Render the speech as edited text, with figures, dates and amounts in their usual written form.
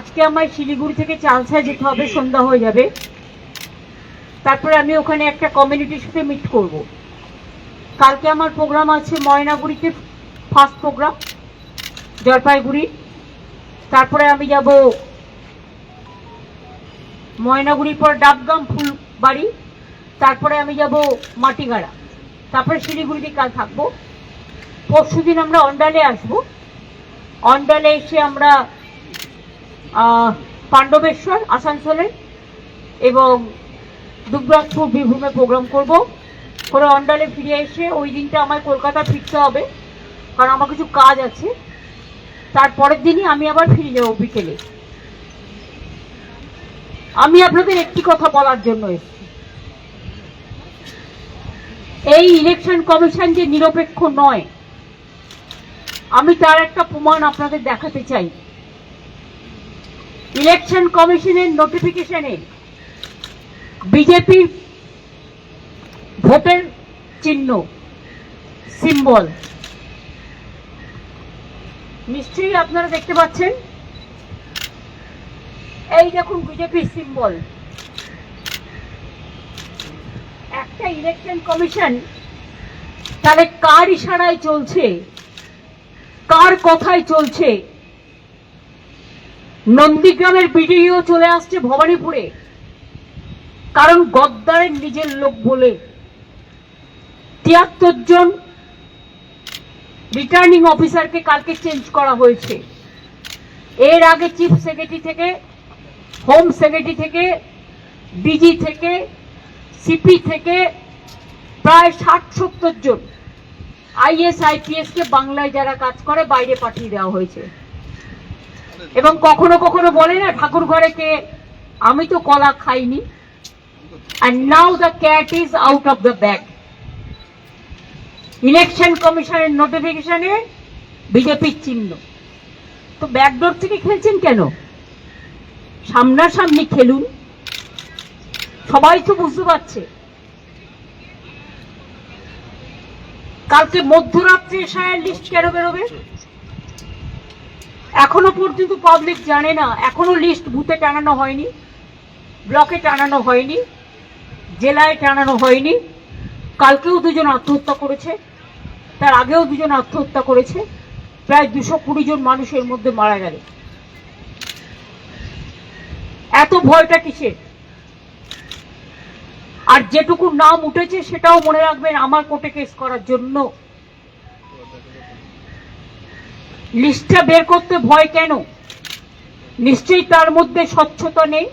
আজকে আমার শিলিগুড়ি থেকে চালসা যেতে হবে, সন্ধ্যা হয়ে যাবে। তারপরে আমি ওখানে একটা কমিউনিটির সাথে মিট করব। কালকে আমার প্রোগ্রাম আছে ময়নাগুড়িতে, ফার্স্ট প্রোগ্রাম জলপাইগুড়ি। তারপরে আমি যাব ময়নাগুড়ির পর ডাবগ্রাম, ফুলবাড়ি, তারপরে আমি যাব মাটিগাড়া, তারপরে শিলিগুড়িতে কাল থাকবো। পরশুদিন আমরা অন্ডালে আসবো। অন্ডালে এসে আমরা পাণ্ডবেশ্বর আসানসোলে এবং দুবরাজপুর বীরভূমে প্রোগ্রাম করব। করে অন্ডালে ফিরে এসে ওই দিনটা আমায় কলকাতা ফিরতে হবে, কারণ আমার কিছু কাজ আছে। তারপরের দিনই আমি আবার ফিরে যাবো বিকেলে। আমি আপনাদের একটি কথা বলার জন্য এসেছি, এই ইলেকশন কমিশন যে নিরপেক্ষ নয়, আমি তার একটা প্রমাণ আপনাদের দেখাতে চাই। ইলেকশন কমিশনের নোটিফিকেশনে বিজেপি ভোটের চিহ্ন, সিম্বল নিশ্চয়ই আপনারা দেখতে পাচ্ছেন। এই দেখুন বিজেপির সিম্বল। একটা ইলেকশন কমিশন তাহলে কার ইশারায় চলছে, কার কথায় চলছে? নন্দীগ্রামের বিডিও চলে আসছে ভবানীপুরে, কারণ গদ্দারের নিজের লোক বলে ৭৩ জন রিটার্নিং অফিসারকে কালকে চেঞ্জ করা হয়েছে। এর আগে চিফ সেক্রেটারি থেকে, হোম সেক্রেটারি থেকে, ডিজি থেকে, সিপি থেকে প্রায় ৬০-৭০ জন আইএস আইপিএস কে বাংলায় যারা কাজ করে বাইরে পাঠিয়ে দেওয়া হয়েছে। এবং কখনো কখনো বলে না ঠাকুর ঘরে কে, আমি তো কলা খাইনি। And now the cat is out of the bag. Election কমিশনের নোটিফিকেশনে বিজেপির চিহ্ন। তো ব্যাকডোর থেকে খেলছেন কেন? সামনাসামনি খেলুন, সবাই তো বুঝতে পারছে। কালকে মধ্যরাত্রে এসআইআর লিস্ট কেন বেরোবে? এখনো পর্যন্ত পাবলিক জানে না। এখনো লিস্ট বুথে টানানো হয়নি, ব্লকে টানানো হয়নি, জেলায় টানানো হয়নি। কালকেও দুজন আত্মহত্যা করেছে, তার আগেও দুজন আত্মহত্যা করেছে, প্রায় ২২০ জন মানুষের মধ্যে মারা গেল। এত ভয়টা কিসের? আর যেটুকু নাম উঠেছে সেটাও মনে রাখবেন, আমার কোর্টে কেস করার জন্য। লিস্টটা বের করতে ভয় কেন? নিশ্চয়ই তার মধ্যে স্বচ্ছতা নেই।